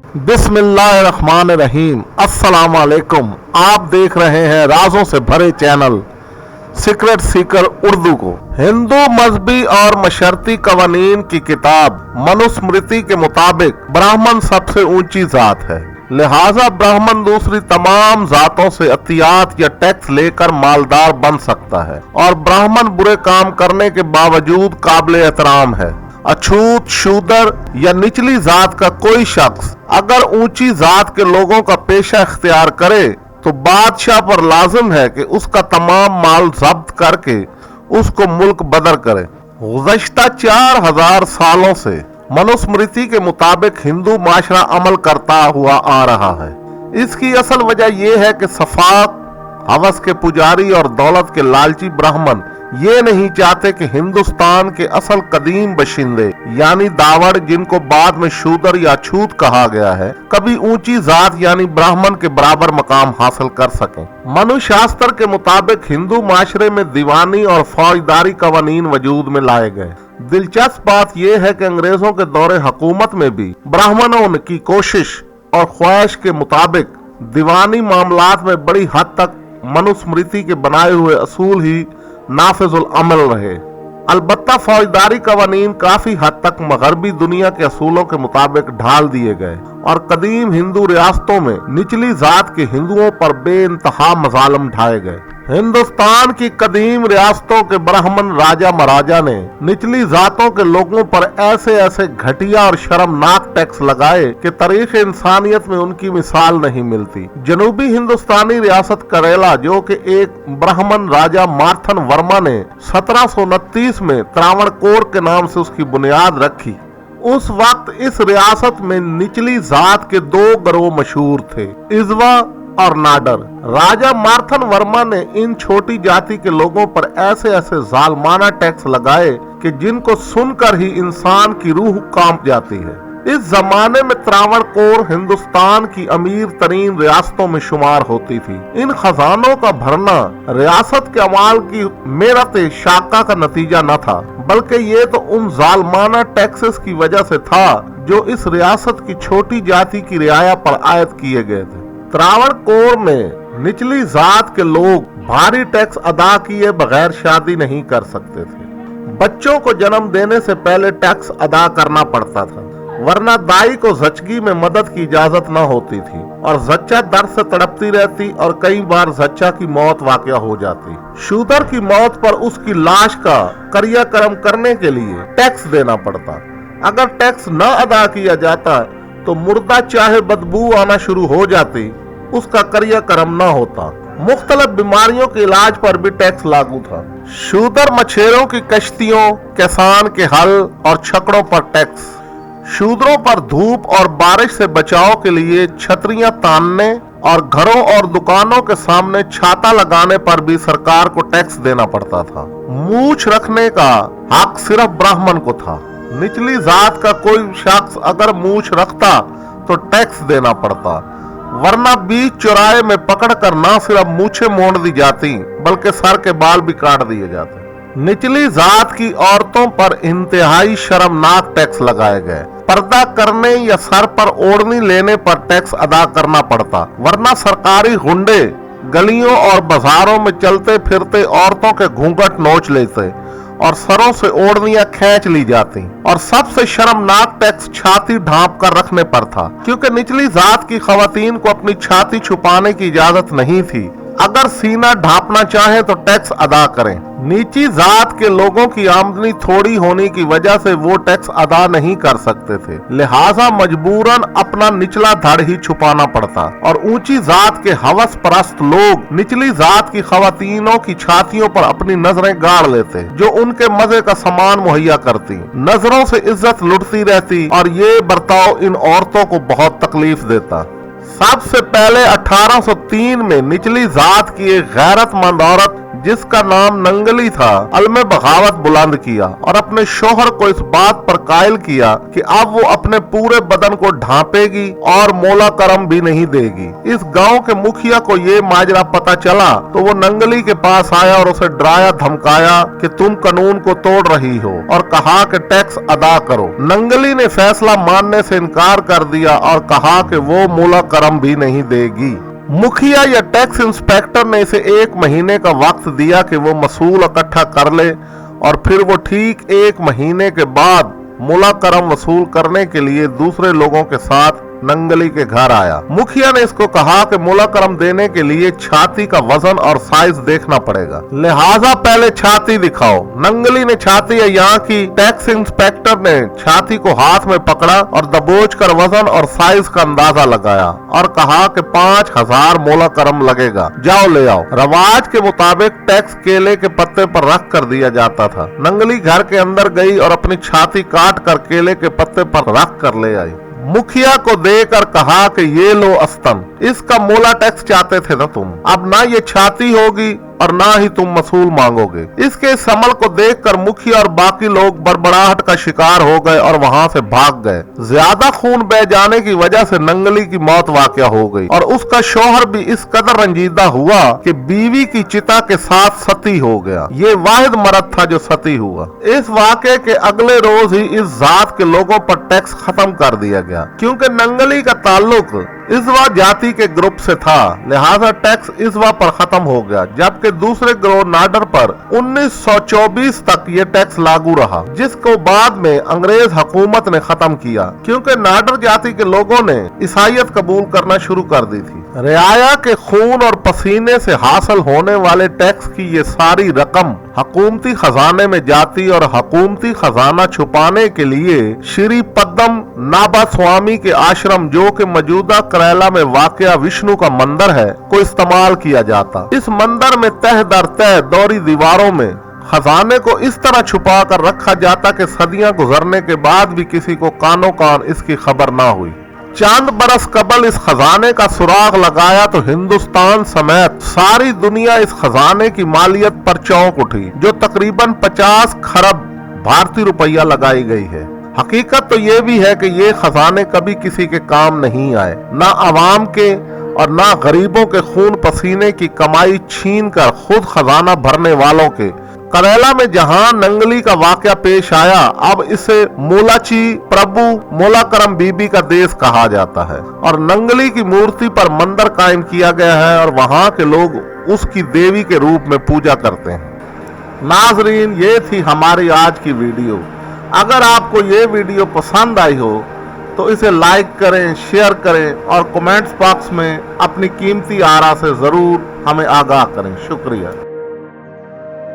बिस्मिल्लाहिर्रहमानिर्रहीम। अस्सलाम वालेकुम। आप देख रहे हैं राजों से भरे चैनल सीक्रेट सीकर उर्दू को। हिंदू मजहबी और मशरती कवानीन की किताब मनुस्मृति के मुताबिक ब्राह्मण सबसे ऊंची जात है, लिहाजा ब्राह्मण दूसरी तमाम जातों से अतियात या टैक्स लेकर मालदार बन सकता है और ब्राह्मण बुरे काम करने के बावजूद काबिल एहतराम है। अछूत, शूदर या निचली जात का कोई शख्स अगर ऊंची जात के लोगों का पेशा इख्तियार करे तो बादशाह पर लाजिम है कि उसका तमाम माल जब्त करके उसको मुल्क बदर करे। गुज़श्ता 4000 सालों से मनुस्मृति के मुताबिक हिंदू माशरा अमल करता हुआ आ रहा है। इसकी असल वजह यह है कि सफाक, हवस के पुजारी और दौलत के लालची ब्राह्मण ये नहीं चाहते कि हिंदुस्तान के असल कदीम बशिंदे यानी दावड़, जिनको बाद में शूदर या छूत कहा गया है, कभी ऊंची जात यानी ब्राह्मण के बराबर मकाम हासिल कर सकें। मनुशास्त्र के मुताबिक हिंदू माशरे में दीवानी और फौजदारी कवानीन वजूद में लाए गए। दिलचस्प बात यह है कि अंग्रेजों के दौरे हुकूमत में भी ब्राह्मणों की कोशिश और ख्वाहिश के मुताबिक दीवानी मामलात में बड़ी हद तक मनुस्मृति के बनाए हुए असूल ही नाफिजुल अमल रहे। अलबत्ता फौजदारी कवानीन काफी हद तक मगरबी दुनिया के असूलों के मुताबिक ढाल दिए गए और कदीम हिंदू रियासतों में निचली जात के हिंदुओं पर बेइंतहा मजालिम ढाए गए। हिंदुस्तान की कदीम रियासतों के ब्राह्मण राजा महाराजा ने निचली जातों के लोगों पर ऐसे ऐसे घटिया और शर्मनाक टैक्स लगाए कि तारीख इंसानियत में उनकी मिसाल नहीं मिलती। जनूबी हिंदुस्तानी रियासत करेला, जो कि एक ब्राह्मण राजा मार्थन वर्मा ने 1729 में त्रावणकोर के नाम से उसकी बुनियाद रखी, उस वक्त इस रियासत में निचली जात के 2 गिरोह मशहूर थे, इजवा और नाडर। राजा मार्थन वर्मा ने इन छोटी जाति के लोगों पर ऐसे ऐसे जालमाना टैक्स लगाए कि जिनको सुनकर ही इंसान की रूह कांप जाती है। इस जमाने में त्रावणकोर हिंदुस्तान की अमीर तरीन रियासतों में शुमार होती थी। इन खजानों का भरना रियासत के अमाल की मेरत शाका का नतीजा न था, बल्कि ये तो उन जालमाना टैक्सेस की वजह से था जो इस रियासत की छोटी जाति की रियाया पर आयद किए गए थे। त्रावणकोर में निचली जात के लोग भारी टैक्स अदा किए बगैर शादी नहीं कर सकते थे। बच्चों को जन्म देने से पहले टैक्स अदा करना पड़ता था, वरना दाई को जच्ची में मदद की इजाजत न होती थी और जच्चा दर्द से तड़पती रहती और कई बार जच्चा की मौत वाक़या हो जाती। शूदर की मौत पर उसकी लाश का क्रियाक्रम करने के लिए टैक्स देना पड़ता। अगर टैक्स न अदा किया जाता तो मुर्दा चाहे बदबू आना शुरू हो जाती, उसका क्रियाक्रम न होता। मुख्तलिफ बीमारियों के इलाज पर भी टैक्स लागू था। शूदर मछेरों की कश्तियों, किसान के हल और छकड़ों पर टैक्स। शूदरों पर धूप और बारिश से बचाव के लिए छतरियां तानने और घरों और दुकानों के सामने छाता लगाने पर भी सरकार को टैक्स देना पड़ता था। मूछ रखने का हक सिर्फ ब्राह्मण को था। निचली जात का कोई शख्स अगर मूछ रखता तो टैक्स देना पड़ता, वरना बीच चौराहे में पकड़कर न सिर्फ मूछें मोड़ दी जाती बल्कि सर के बाल भी काट दिए जाते। निचली जात की औरतों पर इंतहाई शर्मनाक टैक्स लगाए गए। पर्दा करने या सर पर ओढ़नी लेने पर टैक्स अदा करना पड़ता, वरना सरकारी गुंडे गलियों और बाजारों में चलते फिरते औरतों के घूंघट नोच लेते और सरों से ओढ़नियां खींच ली जाती। और सबसे शर्मनाक टैक्स छाती ढांप कर रखने पर था, क्योंकि निचली जात की खवातीन को अपनी छाती छुपाने की इजाजत नहीं थी। अगर सीना ढांपना चाहे तो टैक्स अदा करें। नीची जात के लोगों की आमदनी थोड़ी होने की वजह से वो टैक्स अदा नहीं कर सकते थे, लिहाजा मजबूरन अपना निचला धड़ ही छुपाना पड़ता और ऊंची जात के हवस परस्त लोग निचली जात की खवातीनों की छातियों पर अपनी नजरें गाड़ लेते, जो उनके मजे का सामान मुहैया करती। नजरों से इज्जत लुटती रहती और ये बर्ताव इन औरतों को बहुत तकलीफ देता। सबसे पहले 1803 में निचली जात की एक गैरतमंद औरत जिसका नाम नंगली था, अलमे बगावत बुलंद किया और अपने शोहर को इस बात पर कायल किया कि अब वो अपने पूरे बदन को ढांपेगी और मोला करम भी नहीं देगी। इस गांव के मुखिया को ये माजरा पता चला तो वो नंगली के पास आया और उसे डराया धमकाया कि तुम कानून को तोड़ रही हो, और कहा कि टैक्स अदा करो। नंगली ने फैसला मानने से इनकार कर दिया और कहा कि वो मोला करम भी नहीं देगी। मुखिया या टैक्स इंस्पेक्टर ने इसे 1 महीने का वक्त दिया कि वो मसूल इकट्ठा कर ले, और फिर वो ठीक 1 महीने के बाद मोला करम वसूल करने के लिए दूसरे लोगों के साथ नंगली के घर आया। मुखिया ने इसको कहा कि मोला करम देने के लिए छाती का वजन और साइज देखना पड़ेगा, लिहाजा पहले छाती दिखाओ। नंगली ने छाती यहाँ की, टैक्स इंस्पेक्टर ने छाती को हाथ में पकड़ा और दबोच कर वजन और साइज का अंदाजा लगाया और कहा कि 5000 मोला करम लगेगा, जाओ ले आओ। रवाज के मुताबिक टैक्स केले के पत्ते पर रख कर दिया जाता था। नंगली घर के अंदर गई और अपनी छाती काट कर केले के पत्ते पर रख कर ले आई। मुखिया को देकर कहा कि ये लो अस्तन, इसका मोला टैक्स चाहते थे ना तुम, अब ना ये छाती होगी और ना ही तुम मसूल मांगोगे। इसके इस अमल को देखकर मुखिया और बाकी लोग बड़बड़ाहट का शिकार हो गए और वहां से भाग गए। ज्यादा खून बह जाने की वजह से नंगली की मौत वाकया हो गई और उसका शौहर भी इस कदर रंजीदा हुआ कि बीवी की चिता के साथ सती हो गया। ये वाहिद मर्द था जो सती हुआ। इस वाक़े के अगले रोज ही इस जात के लोगों पर टैक्स खत्म कर दिया गया, क्योंकि नंगली का ताल्लुक इजवा जाति के ग्रुप से था, लिहाजा टैक्स इजवा पर खत्म हो गया, जबकि दूसरे ग्रोह नाडर पर 1924 तक ये टैक्स लागू रहा, जिसको बाद में अंग्रेज हुकूमत ने खत्म किया, क्योंकि नाडर जाति के लोगों ने ईसाईयत कबूल करना शुरू कर दी थी। रियाया के खून और पसीने से हासिल होने वाले टैक्स की ये सारी रकम हुकूमती खजाने में जाती और हुकूमती खजाना छुपाने के लिए श्री पद्म नाभा स्वामी के आश्रम, जो कि मौजूदा करेला में वाकया विष्णु का मंदिर है, को इस्तेमाल किया जाता। इस मंदिर में तह दर तह दोहरी दीवारों में खजाने को इस तरह छुपा कर रखा जाता कि सदियां गुजरने के बाद भी किसी को कानो कान इसकी खबर ना हुई। चंद बरस कबल इस खजाने का सुराग लगाया तो हिंदुस्तान समेत सारी दुनिया इस खजाने की मालियत पर चौंक उठी, जो तकरीबन 50 खरब भारतीय रुपया लगाई गई है। हकीकत तो ये भी है कि ये खजाने कभी किसी के काम नहीं आए, ना आवाम के और ना गरीबों के खून पसीने की कमाई छीन कर खुद खजाना भरने वालों के। करेला में जहां नंगली का वाकया पेश आया, अब इसे मोलाची प्रभु मोला करम बीबी का देश कहा जाता है और नंगली की मूर्ति पर मंदिर कायम किया गया है और वहां के लोग उसकी देवी के रूप में पूजा करते हैं। नाजरीन, ये थी हमारी आज की वीडियो। अगर आपको ये वीडियो पसंद आई हो तो इसे लाइक करें, शेयर करें और कमेंट्स बॉक्स में अपनी कीमती आरा से जरूर हमें आगाह करें। शुक्रिया।